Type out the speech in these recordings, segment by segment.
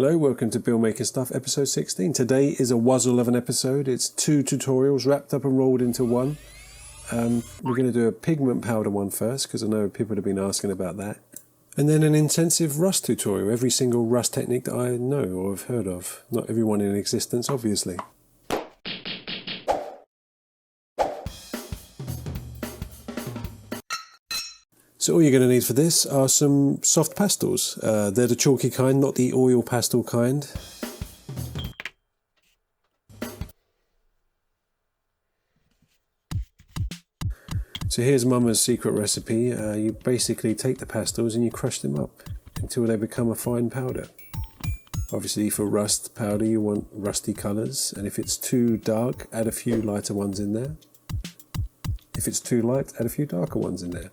Hello, welcome to Bill Making Stuff, episode 16. Today is a wuzzle of an episode. It's 2 tutorials wrapped up and rolled into one. We're going to do a pigment powder one first, because I know people have been asking about that. And then an intensive rust tutorial, every single rust technique that I know or have heard of. Not every one in existence, obviously. So all you're going to need for this are some soft pastels. They're the chalky kind, not the oil pastel kind. So here's Mama's secret recipe. You basically take the pastels and you crush them up until they become a fine powder. Obviously for rust powder you want rusty colours, and if it's too dark, add a few lighter ones in there. If it's too light, add a few darker ones in there.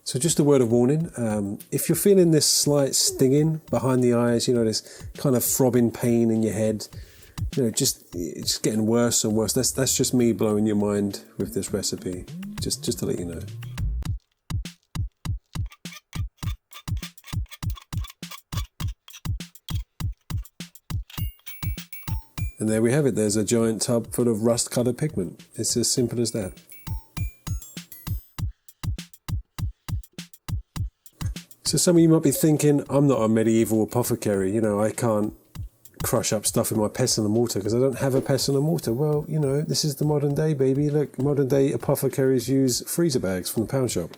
So just a word of warning, if you're feeling this slight stinging behind the eyes, you know, this kind of throbbing pain in your head, you know, it's getting worse and worse. That's just me blowing your mind with this recipe, just to let you know. And there we have it, there's a giant tub full of rust-coloured pigment. It's as simple as that. So some of you might be thinking, I'm not a medieval apothecary, you know, I can't crush up stuff in my pestle and mortar because I don't have a pestle and mortar. Well, you know, this is the modern day, baby. Look, modern day apothecaries use freezer bags from the pound shop.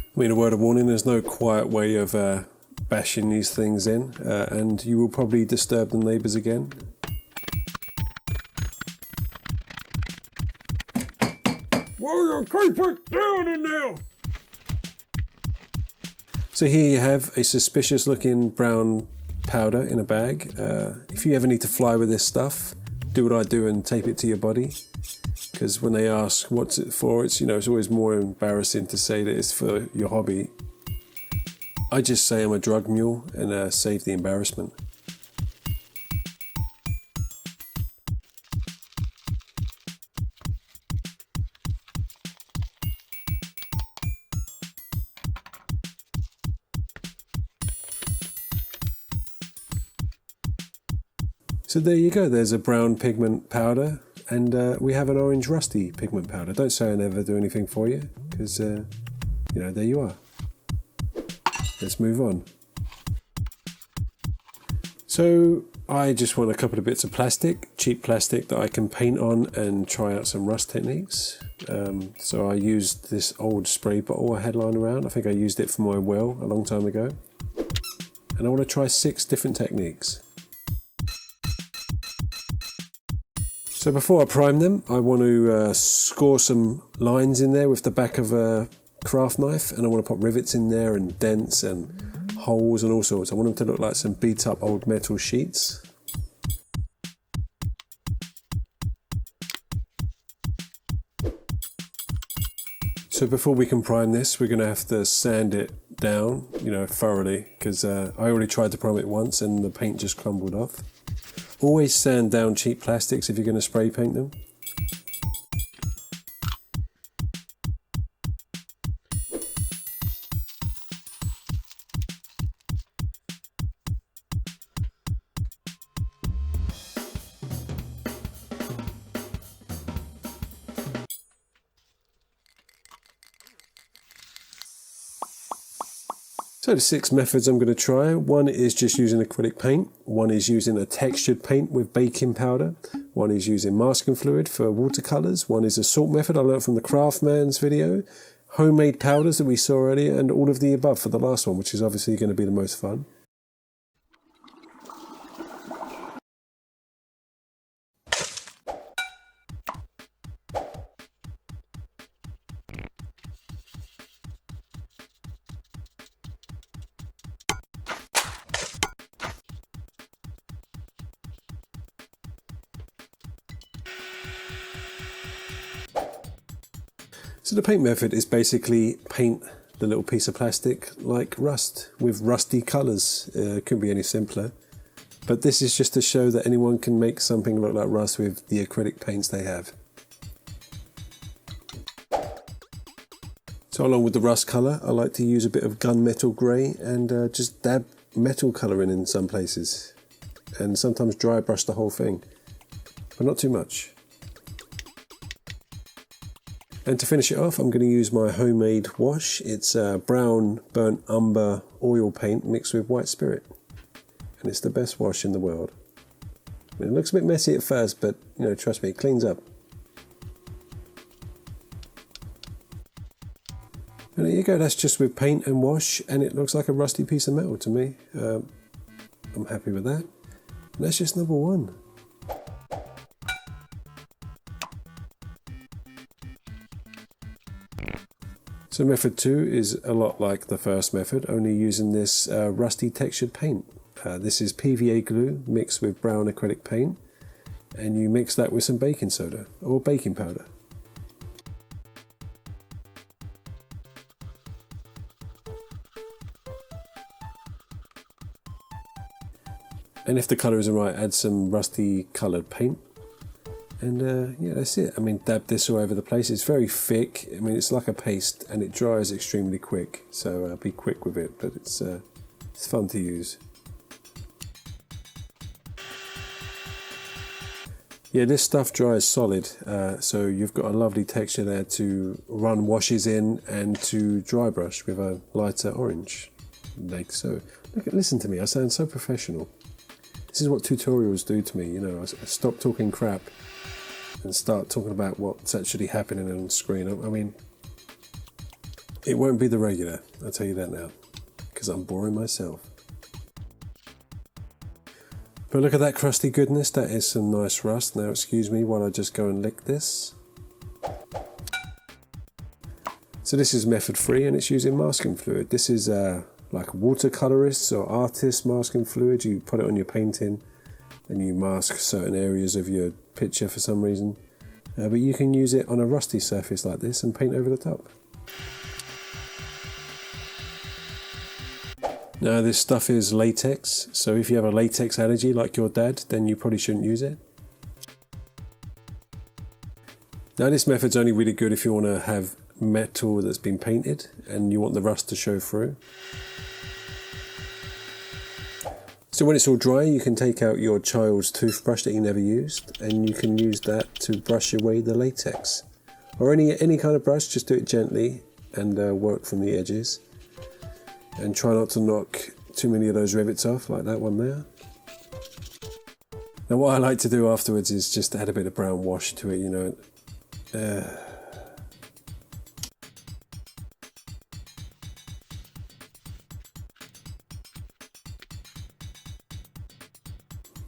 I mean, a word of warning, there's no quiet way of bashing these things in, and you will probably disturb the neighbours again. Will you keep it down in there? So here you have a suspicious looking brown powder in a bag. If you ever need to fly with this stuff, do what I do and tape it to your body. Because when they ask what's it for, it's, you know, it's always more embarrassing to say that it's for your hobby. I just say I'm a drug mule and save the embarrassment. So there you go, there's a brown pigment powder. And we have an orange rusty pigment powder. Don't say I never do anything for you, because, you know, there you are. Let's move on. So I just want a couple of bits of plastic, cheap plastic that I can paint on and try out some rust techniques. So I used this old spray bottle I had lying around. I think I used it for my well a long time ago. And I want to try 6 different techniques. So before I prime them, I want to score some lines in there with the back of a craft knife, and I want to put rivets in there and dents and holes and all sorts. I want them to look like some beat up old metal sheets. So before we can prime this, we're going to have to sand it down, you know, thoroughly, because I already tried to prime it once and the paint just crumbled off. Always sand down cheap plastics if you're going to spray paint them. So the 6 methods I'm going to try, one is just using acrylic paint, one is using a textured paint with baking powder, one is using masking fluid for watercolours, one is a salt method I learned from the Craftman's video, homemade powders that we saw earlier, and all of the above for the last one, which is obviously going to be the most fun. So the paint method is basically paint the little piece of plastic like rust with rusty colours. Couldn't be any simpler. But this is just to show that anyone can make something look like rust with the acrylic paints they have. So along with the rust colour, I like to use a bit of gunmetal grey and just dab metal colouring in some places. And sometimes dry brush the whole thing, but not too much. And to finish it off, I'm going to use my homemade wash. It's brown burnt umber oil paint mixed with white spirit. And it's the best wash in the world. I mean, it looks a bit messy at first, but you know, trust me, it cleans up. And there you go, that's just with paint and wash, and it looks like a rusty piece of metal to me. I'm happy with that. And that's just number one. So method 2 is a lot like the first method, only using this rusty textured paint. This is PVA glue mixed with brown acrylic paint, and you mix that with some baking soda or baking powder. And if the colour isn't right, add some rusty coloured paint. And yeah, that's it. I mean, dab this all over the place. It's very thick. I mean, it's like a paste, and it dries extremely quick. So be quick with it, but it's fun to use. Yeah, this stuff dries solid, so you've got a lovely texture there to run washes in and to dry brush with a lighter orange. Like so. Listen to me, I sound so professional. This is what tutorials do to me, you know. I stop talking crap and start talking about what's actually happening on screen. I mean, it won't be the regular, I'll tell you that now, because I'm boring myself. But look at that crusty goodness, that is some nice rust. Now excuse me while I just go and lick this. So this is method 3, and it's using masking fluid. This is like watercolorists or artists masking fluid. You put it on your painting and you mask certain areas of your picture for some reason. But you can use it on a rusty surface like this and paint over the top. Now this stuff is latex, so if you have a latex allergy like your dad, then you probably shouldn't use it. Now this method's only really good if you want to have metal that's been painted and you want the rust to show through. So when it's all dry, you can take out your child's toothbrush that you never used, and you can use that to brush away the latex. Or any kind of brush, just do it gently and work from the edges. And try not to knock too many of those rivets off, like that one there. Now what I like to do afterwards is just add a bit of brown wash to it, you know.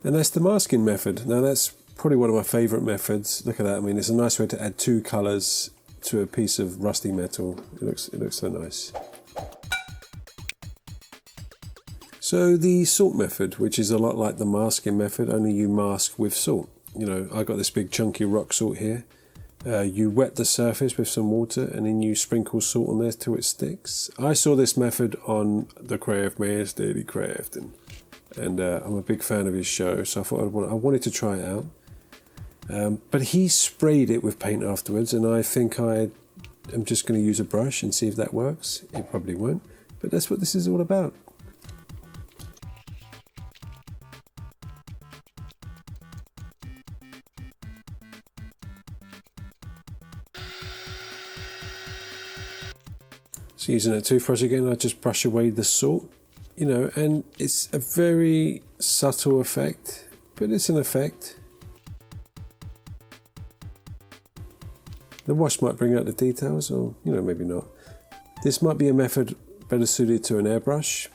And that's the masking method. Now that's probably one of my favourite methods. Look at that. I mean, it's a nice way to add two colours to a piece of rusty metal. It looks so nice. So the salt method, which is a lot like the masking method, only you mask with salt. You know, I got this big chunky rock salt here. You wet the surface with some water and then you sprinkle salt on there till it sticks. I saw this method on the Craft Man's Daily Crafting, and I'm a big fan of his show, so I thought I wanted to try it out. But he sprayed it with paint afterwards, and I think I am just going to use a brush and see if that works. It probably won't, but that's what this is all about. So using a toothbrush again, I just brush away the salt, you know, and it's a very subtle effect, but it's an effect. The wash might bring out the details, or, you know, maybe not. This might be a method better suited to an airbrush,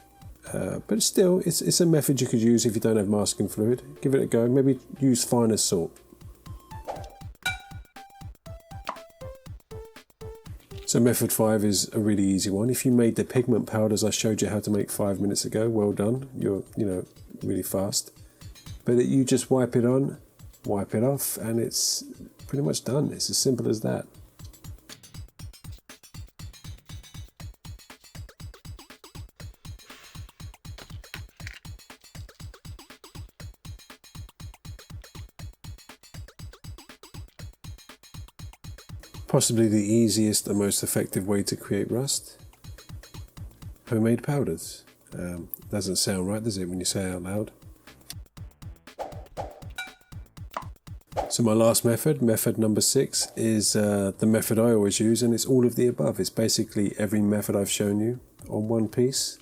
but still, it's a method you could use if you don't have masking fluid. Give it a go, maybe use finer salt. So method 5 is a really easy one. If you made the pigment powders I showed you how to make 5 minutes ago, well done. You're, you know, really fast. But you just wipe it on, wipe it off, and it's pretty much done. It's as simple as that. possibly the easiest and most effective way to create rust. Homemade powders. Doesn't sound right, does it, when you say it out loud? So my last method, method number 6, is the method I always use, and it's all of the above. It's basically every method I've shown you on one piece.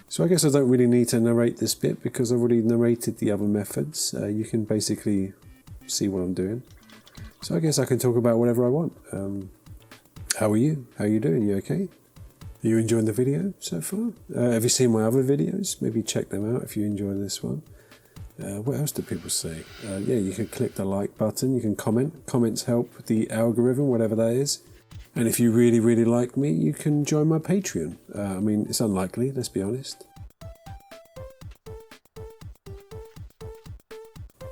So I guess I don't really need to narrate this bit because I've already narrated the other methods. You can basically see what I'm doing. So I guess I can talk about whatever I want. How are you? How are you doing? You okay? Are you enjoying the video so far? Have you seen my other videos? Maybe check them out if you enjoy this one. What else do people say? Yeah, you can click the like button. You can comment. Comments help the algorithm, whatever that is. And if you really, really like me, you can join my Patreon. I mean, it's unlikely, let's be honest.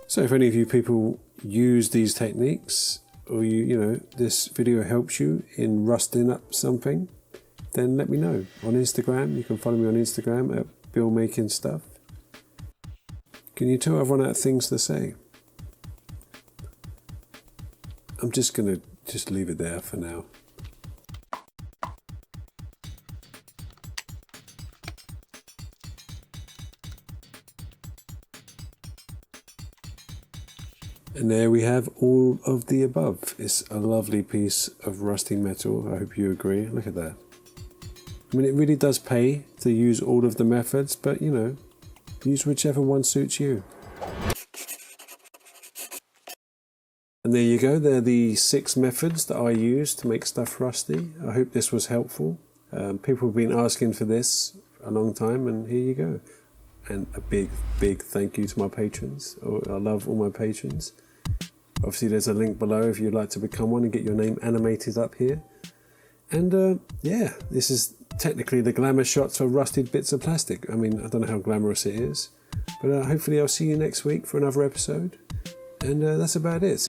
So if any of you people use these techniques, or you know, this video helps you in rusting up something, then let me know on Instagram. You can follow me on Instagram at BillMakingStuff. Can you tell I've run out of things to say? I'm just gonna leave it there for now. And there we have all of the above. It's a lovely piece of rusting metal. I hope you agree. Look at that. I mean, it really does pay to use all of the methods, but you know, use whichever one suits you. And there you go. They're the 6 methods that I use to make stuff rusty. I hope this was helpful. People have been asking for this a long time, and here you go. And a big, big thank you to my patrons. I love all my patrons. Obviously, there's a link below if you'd like to become one and get your name animated up here. And yeah, this is technically the glamour shots of rusted bits of plastic. I mean, I don't know how glamorous it is, but hopefully I'll see you next week for another episode. And that's about it.